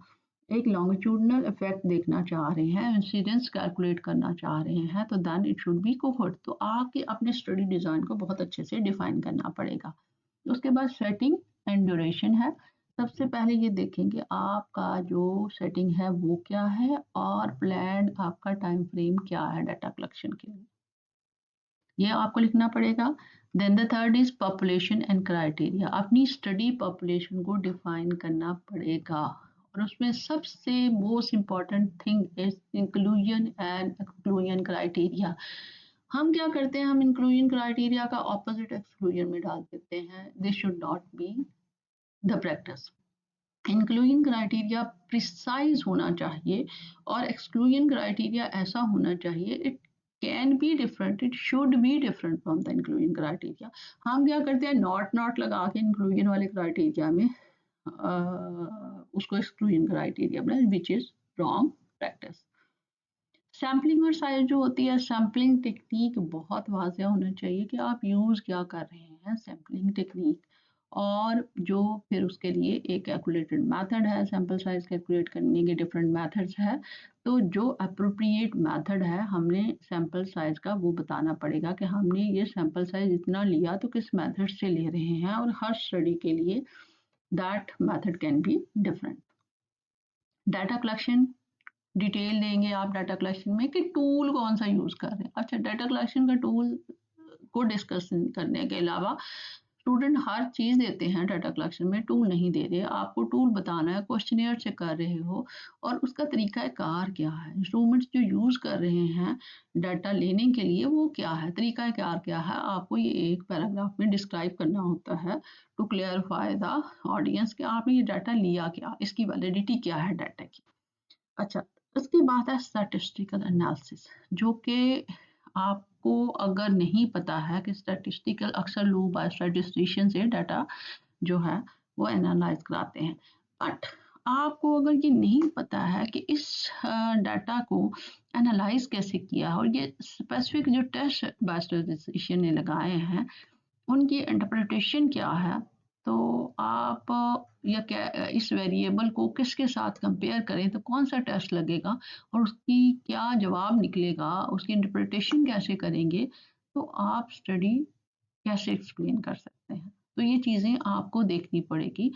एक लॉन्गिट्यूडनल इफेक्ट देखना चाह रहे हैं, इंसिडेंस कैलकुलेट करना चाह रहे हैं, तो then it should be cohort. तो आपके अपने स्टडी डिज़ाइन को बहुत अच्छे से डिफाइन करना पड़ेगा। उसके बाद सेटिंग एंड ड्यूरेशन है। सबसे पहले ये देखेंगे आपका जो सेटिंग है वो क्या है और प्लान आपका टाइम फ्रेम क्या है डाटा कलेक्शन के लिए, ये आपको लिखना पड़ेगा। Then the third is population and criteria, अपनी स्टडी पॉपुलेशन को डिफाइन करना पड़ेगा। और उसमें सबसे most important thing is inclusion and exclusion criteria. हम क्या करते हैं, हम इंक्लूजन क्राइटेरिया का ऑपोजिट एक्सक्लूजन में डाल देते हैं। This should not be the practice. Inclusion criteria precise होना चाहिए और एक्सक्लूजन क्राइटेरिया ऐसा होना चाहिए, it can be different, it should be different from the inclusion criteria. हम क्या करते हैं, नॉट लगा के इंक्लूजन वाले क्राइटेरिया में उसको एक्सक्लूजन क्राइटेरिया बनाए, which is wrong practice. Sampling और साइज जो होती है, सैम्पलिंग टेक्निक बहुत वाज़ेह होना चाहिए कि आप यूज़ क्या कर रहे हैं सैम्पलिंग टेक्निक। और जो फिर उसके लिए एक कैलकुलेटेड मेथड है सैम्पल साइज कैलकुलेट करने के, डिफरेंट मेथड्स है। तो जो अप्रोप्रिएट मेथड है हमने सैम्पल साइज का वो बताना पड़ेगा कि हमने ये सैम्पल साइज इतना लिया तो किस मेथड से ले रहे हैं, और हर स्टडी के लिए that method can be different. Data collection detail देंगे आप डाटा कलेक्शन में कि टूल कौन सा यूज़ कर रहे हैं। अच्छा, डाटा कलेक्शन का टूल को डिस्कस करने के अलावा स्टूडेंट हर चीज़ देते हैं डाटा कलेक्शन में, टूल नहीं दे रहे। आपको टूल बताना है, क्वेश्चनियर चेक कर रहे हो और उसका तरीका कार क्या है, इंस्ट्रूमेंट्स जो यूज़ कर रहे हैं डाटा लेने के लिए वो क्या है, तरीका कार क्या है, आपको ये एक पैराग्राफ में डिस्क्राइब करना होता है टू क्लियरफाई द ऑडियंस कि आपने ये डाटा लिया क्या, इसकी वैलिडिटी क्या है डाटा की। अच्छा, उसके बाद है स्टैटिस्टिकल एनालिसिस, जो कि आपको अगर नहीं पता है कि स्टैटिस्टिकल, अक्सर लोग बायोस्टैटिस्टिशियन से डाटा जो है वो एनालाइज कराते हैं। बट आपको अगर ये नहीं पता है कि इस डाटा को एनालाइज कैसे किया है और ये स्पेसिफिक जो टेस्ट बायोस्टैटिस्टिशियन ने लगाए हैं उनकी इंटरप्रिटेशन क्या है, तो आप या क्या इस वेरिएबल को किसके साथ कंपेयर करें तो कौन सा टेस्ट लगेगा और उसकी क्या जवाब निकलेगा, उसकी इंटरप्रिटेशन कैसे करेंगे, तो आप स्टडी कैसे एक्सप्लेन कर सकते हैं। तो ये चीज़ें आपको देखनी पड़ेगी।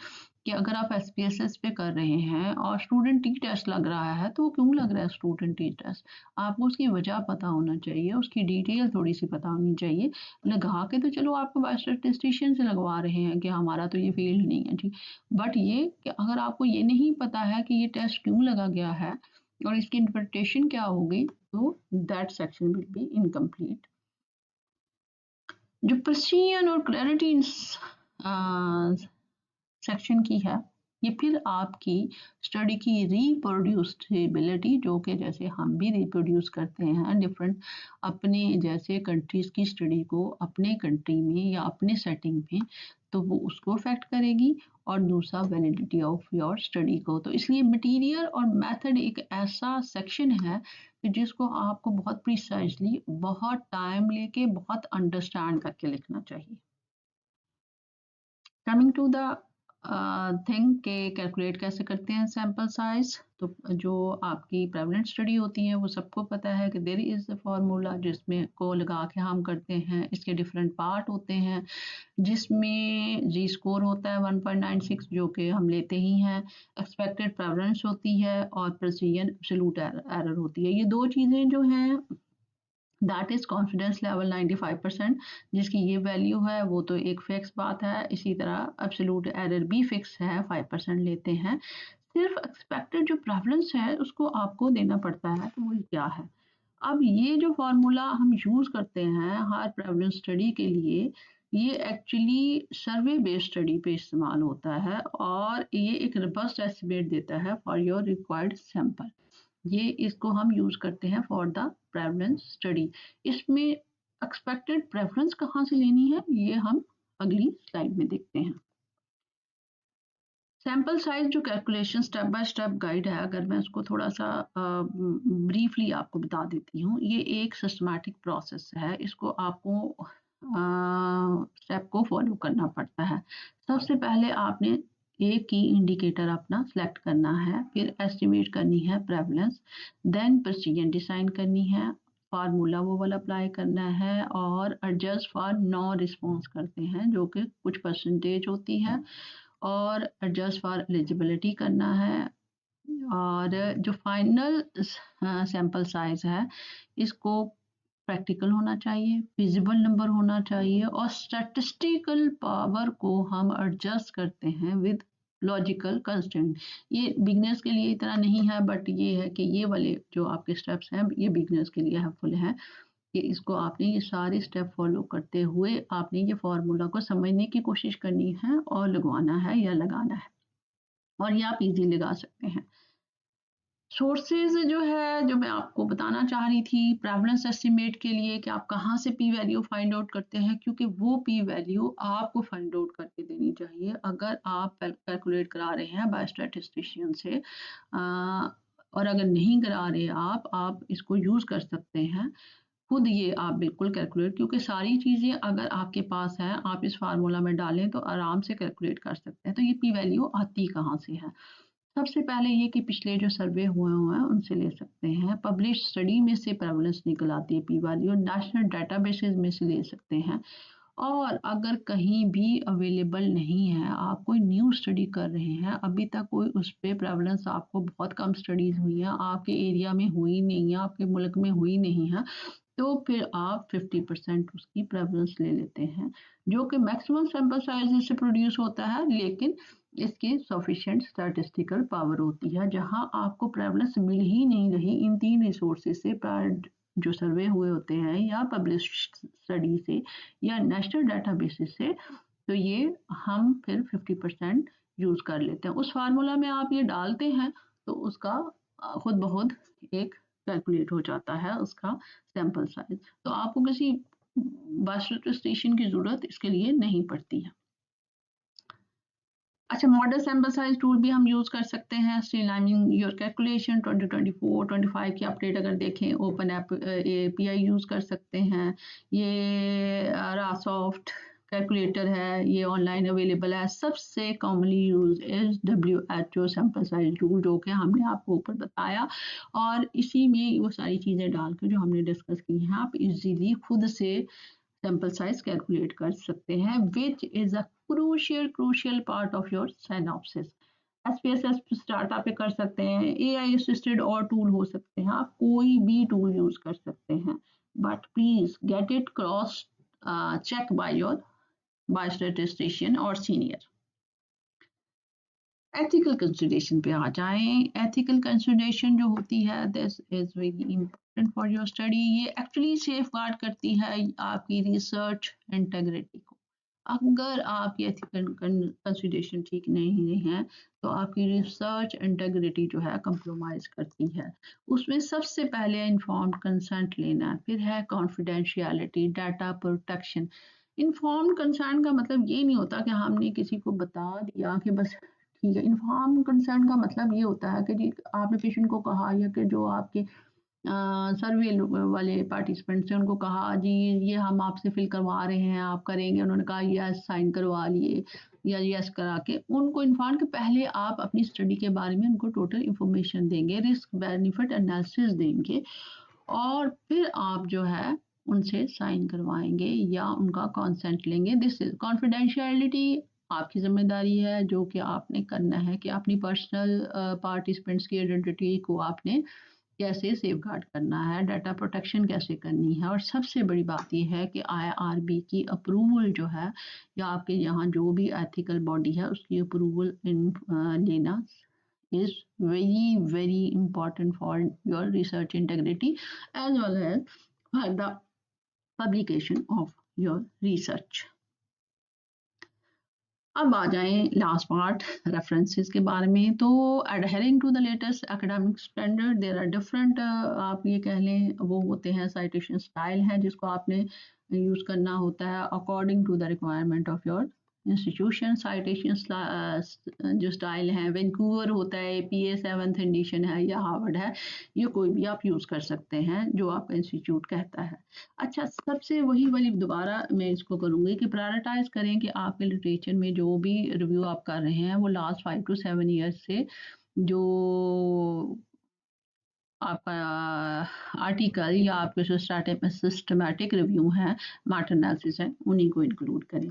कि अगर आप एसपीएसएस पे कर रहे हैं और स्टूडेंट टी टेस्ट लग रहा है, तो वो क्यों लग रहा है स्टूडेंट टी टेस्ट? आपको उसकी वजह पता होना चाहिए, उसकी डिटेल थोड़ी-सी पता होनी चाहिए। लगा के तो चलो आपको बायोस्टैटिस्टिशियन से लगवा रहे हैं कि हमारा तो ये फील्ड नहीं है, ठीक। बट ये कि अगर आपको ये नहीं पता है कि ये टेस्ट क्यों लगा गया है और इसकी इंटरप्रिटेशन क्या होगी, तो that section will be incomplete. जो प्रिसीजन और क्लैरिटी सेक्शन की है, ये फिर आपकी स्टडी की रिप्रोड्यूसिबिलिटी, जो कि जैसे हम भी रिप्रोड्यूस करते हैं डिफरेंट अपने जैसे कंट्रीज़ की स्टडी को अपने कंट्री में या अपने सेटिंग में, तो वो उसको अफेक्ट करेगी। और दूसरा वैलिडिटी ऑफ योर स्टडी को। तो इसलिए मटेरियल और मेथड एक ऐसा सेक्शन है कि जिसको आपको बहुत प्रिसाइजली, बहुत टाइम लेके, बहुत अंडरस्टैंड करके लिखना चाहिए। कमिंग टू द थिंग के कैलकुलेट कैसे करते हैं सैंपल साइज। तो जो आपकी प्रेवलेंट स्टडी होती है वो सबको पता है कि देयर इज़ द फार्मूला जिसमें को लगा के हम करते हैं। इसके डिफरेंट पार्ट होते हैं जिसमें जी स्कोर होता है 1.96 जो कि हम लेते ही हैं, एक्सपेक्टेड प्रेवलेंस होती है और प्रिसीजन एब्सोल्यूट एरर होती है। ये दो चीज़ें जो हैं दैट इज़ कॉन्फिडेंस लेवल 95%, जिसकी ये वैल्यू है वो तो एक फिक्स बात है। इसी तरह एब्सोल्यूट एरर भी फिक्स है, 5% लेते हैं। सिर्फ एक्सपेक्टेड जो प्रेवलेंस है उसको आपको देना पड़ता है, तो वो क्या है। अब ये जो फार्मूला हम यूज़ करते हैं हर प्रेवलेंस स्टडी के लिए, ये एक्चुअली सर्वे बेस्ड स्टडी पे इस्तेमाल होता है और ये एक रोबस्ट एस्टिमेट देता है फॉर योर रिक्वायर्ड सैंपल। ये इसको हम यूज़ करते हैं फॉर द प्रेवलेंस स्टडी। इसमें एक्सपेक्टेड प्रेफरेंस कहाँ से लेनी है ये हम अगली स्लाइड में देखते हैं। सैंपल साइज जो calculation step by step guide है, अगर मैं उसको थोड़ा सा ब्रीफली आपको बता देती हूँ। ये एक सिस्टमैटिक प्रोसेस है, इसको आपको स्टेप को फॉलो करना पड़ता है। सबसे पहले आपने एक की इंडिकेटर अपना सेलेक्ट करना है, फिर एस्टिमेट करनी है प्रेवलेंस, देन प्रिसीजन डिसाइन करनी है, फार्मूला वो वाला अप्लाई करना है और एडजस्ट फॉर नो रिस्पॉन्स करते हैं जो कि कुछ परसेंटेज होती है, और एडजस्ट फॉर एलिजिबिलिटी करना है। और जो फाइनल सैंपल साइज है इसको प्रैक्टिकल होना चाहिए, फिजिबल नंबर होना चाहिए और स्टैटिस्टिकल पावर को हम एडजस्ट करते हैं विद लॉजिकल कंस्ट्रेंट। ये बिगनर्स के लिए इतना नहीं है, बट ये है कि ये वाले जो आपके स्टेप्स हैं ये बिगनर्स के लिए हेल्पफुल है कि इसको आपने ये सारे स्टेप फॉलो करते हुए आपने ये फार्मूला को समझने की कोशिश करनी है और लगवाना है या लगाना है, और ये आप इजी लगा सकते हैं। सोर्सेज जो है जो मैं आपको बताना चाह रही थी प्रेवलेंस एस्टिमेट के लिए कि आप कहाँ से पी वैल्यू फाइंड आउट करते हैं, क्योंकि वो पी वैल्यू आपको फाइंड आउट करके देनी चाहिए अगर आप कैलकुलेट करा रहे हैं बाय स्टैटिस्टिशियन से। और अगर नहीं करा रहे आप इसको यूज़ कर सकते हैं खुद। ये आप बिल्कुल कैलकुलेट, क्योंकि सारी चीज़ें अगर आपके पास हैं आप इस फार्मूला में डालें तो आराम से कैलकुलेट कर सकते हैं। तो ये पी वैल्यू आती कहाँ से है? सबसे पहले ये कि पिछले जो सर्वे हुए हैं उनसे ले सकते हैं, पब्लिश स्टडी में से प्रेवलेंस निकल आती है पी वैल्यू, नेशनल डाटाबेसेस में से ले सकते हैं। और अगर कहीं भी अवेलेबल नहीं है, आप कोई न्यू स्टडी कर रहे हैं, अभी तक कोई उस पे प्रेवलेंस आपको बहुत कम स्टडीज़ हुई हैं, आपके एरिया में हुई नहीं है, आपके मुल्क में हुई नहीं है, तो फिर आप 50% उसकी प्रेवलेंस ले लेते हैं, जो कि मैक्सिमम सैंपल साइज से प्रोड्यूस होता है, लेकिन इसकी सफिशिएंट स्टैटिस्टिकल पावर होती है। जहां आपको प्रेवलेंस मिल ही नहीं रही इन तीन रिसोर्सेज से, जो सर्वे हुए होते हैं या पब्लिश स्टडी से या नेशनल डाटाबेसेस से, तो ये हम फिर 50% यूज़ कर लेते हैं। उस फार्मूला में आप ये डालते हैं तो उसका खुद ब खुद एक कैलकुलेट हो जाता है उसका सैंपल साइज। तो आपको किसी बायोस्टैटिस्टिशियन की ज़रूरत इसके लिए नहीं पड़ती है। अच्छा, मॉडल सैंपल साइज टूल भी हम यूज़ कर सकते हैं। स्ट्रीमलाइनिंग योर कैलकुलेशन 2024-25 की अपडेट अगर देखें, ओपन ऐप एपीआई यूज़ कर सकते हैं। ये रासॉफ्ट कैलकुलेटर है, ये ऑनलाइन अवेलेबल है। सबसे commonly use is WHO sample size tool, जो कि हमने आपको ऊपर बताया, और इसी में वो सारी चीज़ें डाल के जो हमने डिस्कस की हैं आप इजीली खुद से सैंपल साइज कैलकुलेट कर सकते हैं, which is a crucial part of your synopsis. SPSS start आप पे कर सकते हैं, एआई असिस्टेड और टूल हो सकते हैं, आप कोई भी टूल यूज कर सकते हैं, but please get it cross check by your by statistician और सीनियर। एथिकल कंसिडरेशन पे आ जाएं। एथिकल कंसिडरेशन जो होती है, this is very important for your study. ये एक्चुअली सेफ गार्ड करती है आपकी रिसर्च इंटेग्रिटी को। अगर आपकी एथिकल कंसिडरेशन ठीक नहीं है तो आपकी रिसर्च इंटेग्रिटी जो है कंप्रोमाइज करती है। उसमें सबसे पहले इन्फॉर्म्ड कंसेंट लेना, फिर है confidentiality, data protection. Informed consent का मतलब ये नहीं होता कि हमने किसी को बता दिया कि बस ठीक है। इन्फॉर्म्ड कंसेंट का मतलब ये होता है कि जी आपने पेशेंट को कहा, या कि जो आपके सर्वे वाले पार्टिसिपेंट्स हैं उनको कहा जी ये हम आपसे फिल करवा रहे हैं, आप करेंगे, उन्होंने कहा यस, साइन करवा लिए या यस करा के उनको इन्फॉर्म के पहले आप अपनी स्टडी के बारे में उनको टोटल इन्फॉर्मेशन देंगे, रिस्क बेनिफिट एनालिसिस देंगे, और फिर आप जो है उनसे साइन करवाएंगे या उनका कंसेंट लेंगे। दिस इज कॉन्फिडेंशियलिटी, आपकी जिम्मेदारी है जो कि आपने करना है कि अपनी पर्सनल पार्टिसिपेंट्स की आइडेंटिटी को आपने कैसे सेफगार्ड करना है, डाटा प्रोटेक्शन कैसे करनी है, और सबसे बड़ी बात यह है कि आईआरबी की अप्रूवल जो है या आपके यहाँ जो भी एथिकल बॉडी है उसकी अप्रूवल लेना is very important for your research integrity as well as for the publication of your research. अब आ जाएं लास्ट पार्ट रेफरेंसेस के बारे में। तो adhering to the latest academic standard, there are different, आप ये कह लें वो होते हैं साइटेशन स्टाइल हैं जिसको आपने यूज़ करना होता है according to the requirement of your institution. Citation जो स्टाइल है, वैंकूवर होता है, पीए 7th एडिशन है या हार्वर्ड है, ये कोई भी आप यूज़ कर सकते हैं जो आपका इंस्टीट्यूट कहता है। अच्छा, सबसे वही वाली दोबारा मैं इसको करूँगी कि प्रायोरिटाइज करें कि आपके लिटरेचर में जो भी रिव्यू आप कर रहे हैं वो लास्ट 5 to 7 ईयर्स से जो आपका आर्टिकल या आपके जो सिस्टमैटिक रिव्यू हैं, मैटर एनालिसिस है, उन्हीं को इंक्लूड करें।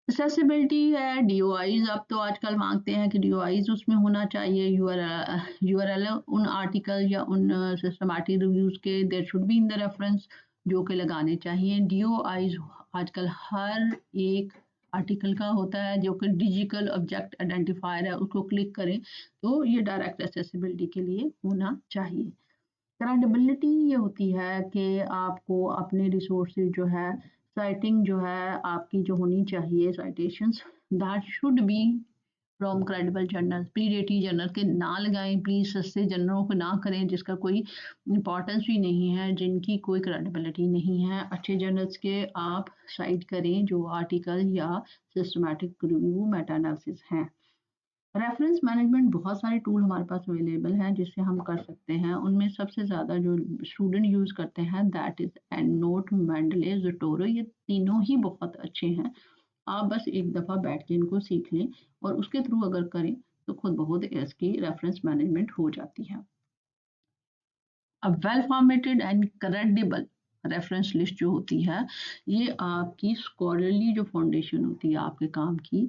एक्सेसिबिलिटी है, डीओआईज अब तो आजकल मांगते हैं कि डीओआईज उसमें होना चाहिए, यूआरएल उन आर्टिकल या उन सिस्टमैटिक रिव्यूज के there should be in the reference जो कि लगाने चाहिए। डीओआईज आजकल हर एक आर्टिकल का होता है जो कि डिजिटल ऑब्जेक्ट आइडेंटिफायर है, उसको क्लिक करें तो ये डायरेक्ट एक्सेसिबिलिटी के लिए होना चाहिए। क्रेडिबिलिटी ये होती है कि आपको अपने रिसोर्सेज जो है, साइटिंग जो है आपकी जो होनी चाहिए, citations that should be from credible journal. Pre deity journal के ना लगाएं प्लीज़, सस्ते जर्नलों को ना करें जिसका कोई इंपॉर्टेंस भी नहीं है, जिनकी कोई क्रेडिबिलिटी नहीं है। अच्छे जर्नल्स के आप साइट करें जो आर्टिकल या सिस्टमैटिक रिव्यू मेटा एनालिसिस हैं। रेफरेंस मैनेजमेंट बहुत सारे टूल हमारे पास अवेलेबल हैं जिससे हम कर सकते हैं। उनमें सबसे ज़्यादा जो स्टूडेंट यूज़ करते हैं दैट इज़ एंडनोट, मेंडले, ज़ोटोरो, ये तीनों ही बहुत अच्छे हैं। आप बस एक दफ़ा बैठ के इनको सीख लें और उसके थ्रू अगर करें तो खुद बहुत इसकी रेफरेंस मैनेजमेंट हो जाती है। अब well formatted and credible reference list जो होती है, ये आपकी स्कॉलरली जो फाउंडेशन होती है आपके काम की,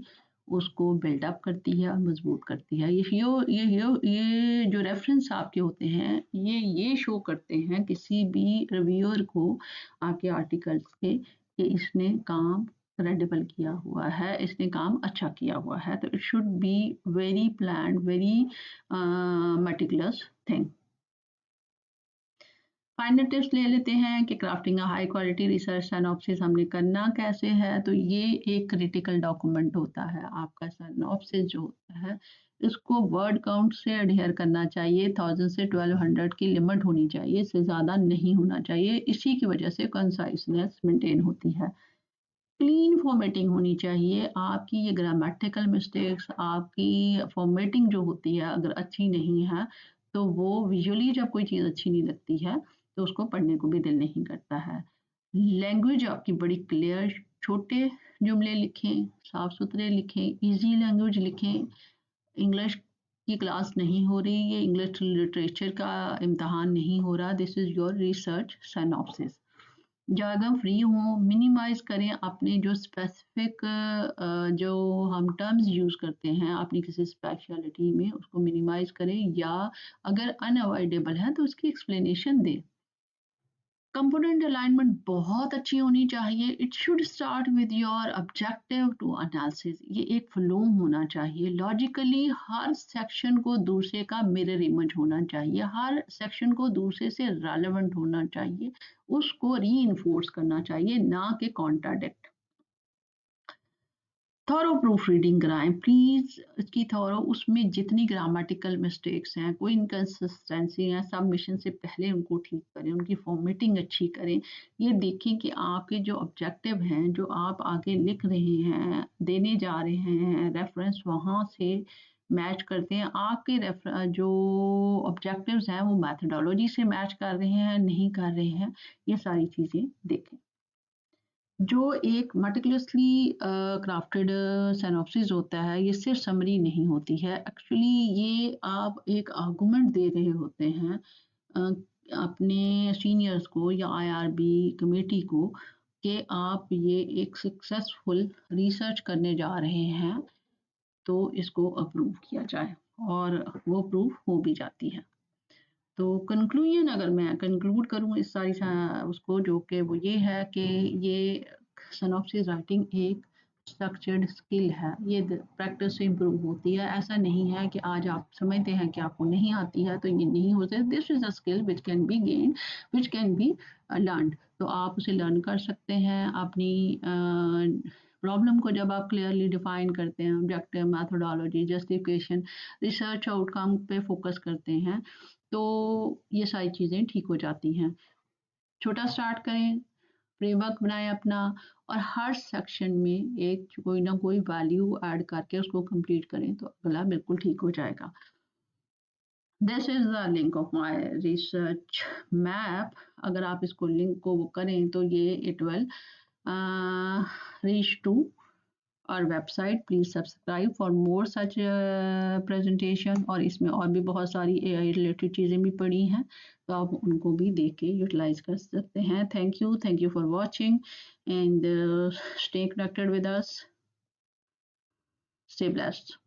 उसको बिल्डअप करती है और मजबूत करती है। ये जो रेफरेंस आपके होते हैं ये शो करते हैं किसी भी रिव्यूअर को आपके आर्टिकल्स के कि इसने काम क्रेडिबल किया हुआ है, इसने काम अच्छा किया हुआ है। तो it should be very planned, very meticulous thing. Final tips ले लेते हैं कि crafting high quality research synopsis हमने करना कैसे है। तो ये एक क्रिटिकल डॉक्यूमेंट होता है, आपका सिनॉप्सिस जो होता है इसको वर्ड काउंट से अडहेयर करना चाहिए, 1000 से 1200 की लिमिट होनी चाहिए, इससे ज़्यादा नहीं होना चाहिए। इसी की वजह से कंसाइसनेस मेंटेन होती है। क्लीन फॉर्मेटिंग होनी चाहिए। आपकी ये ग्रामेटिकल मिस्टेक्स, आपकी फॉर्मेटिंग जो होती है अगर अच्छी नहीं है तो वो विजुअली जब कोई चीज़ अच्छी नहीं लगती है तो उसको पढ़ने को भी दिल नहीं करता है। लैंग्वेज आपकी बड़ी क्लियर, छोटे जुमले लिखें, साफ सुथरे लिखें, इजी लैंग्वेज लिखें। इंग्लिश की क्लास नहीं हो रही, ये इंग्लिश लिटरेचर का इम्तहान नहीं हो रहा, this is your research synopsis. Jargon free हो, मिनिमाइज़ करें अपने जो स्पेसिफिक जो हम टर्म्स यूज़ करते हैं अपनी किसी स्पेशलिटी में उसको मिनिमाइज़ करें या अगर अनअवॉइडेबल है तो उसकी एक्सप्लेनेशन दें। कंपोनेंट अलाइनमेंट बहुत अच्छी होनी चाहिए। It should start with your objective to analysis. ये एक फ्लो होना चाहिए। लॉजिकली हर सेक्शन को दूसरे का मिरर इमेज होना चाहिए। हर सेक्शन को दूसरे से रेलेवेंट होना चाहिए। उसको रीइंफोर्स करना चाहिए, ना कि कॉन्ट्राडिक्ट। थॉरो प्रूफ रीडिंग कराएँ प्लीज़। इसकी थॉरो उसमें जितनी ग्रामेटिकल मिस्टेक्स हैं, कोई इनकंसिस्टेंसी है, सबमिशन से पहले उनको ठीक करें, उनकी फॉर्मेटिंग अच्छी करें। ये देखें कि आपके जो ऑब्जेक्टिव हैं, जो आप आगे लिख रहे हैं, देने जा रहे हैं, रेफ़रेंस वहाँ से मैच करते हैं। आपके जो ऑब्जेक्टिव्स हैं, वो मेथोडोलॉजी से मैच कर रहे हैं, नहीं कर रहे हैं। ये सारी चीज़ें देखें। जो एक मेटिकुलसली क्राफ्टेड सिनॉप्सिस होता है, ये सिर्फ़ समरी नहीं होती है। एक्चुअली ये आप एक आर्गुमेंट दे रहे होते हैं अ, अपने सीनियर्स को या आईआरबी कमेटी को कि आप ये एक सक्सेसफुल रिसर्च करने जा रहे हैं, तो इसको अप्रूव किया जाए और वो अप्रूव हो भी जाती है। तो कंक्लूजन अगर मैं कंक्लूड करूँ इस सारी उसको जो कि वो ये है कि ये सिनॉप्सिस राइटिंग एक स्ट्रक्चर्ड स्किल है। ये प्रैक्टिस से इम्प्रूव होती है। ऐसा नहीं है कि आज आप समझते हैं कि आपको नहीं आती है तो ये नहीं होता। This is a skill which can be gained, which can be learned. तो आप उसे लर्न कर सकते हैं अपनी प्रॉब्लम को जब आप क्लियरली डिफाइन करते हैं, objective, methodology, justification, research outcome पे फोकस करते हैं, तो ये सारी चीज़ें ठीक हो जाती हैं। छोटा स्टार्ट करें, फ्रेमवर्क बनाएँ अपना और हर सेक्शन में एक कोई ना कोई वैल्यू ऐड करके उसको कंप्लीट करें, तो अगला बिल्कुल ठीक हो जाएगा। This is the link of my research map. अगर आप इसको लिंक को वो करें तो ये it will reach to our website. Please subscribe for more such presentation और इसमें और भी बहुत सारी AI रिलेटेड चीज़ें भी पड़ी हैं, तो आप उनको भी देख के यूटिलाइज कर सकते हैं। Thank you for watching and stay connected with us. Stay blessed.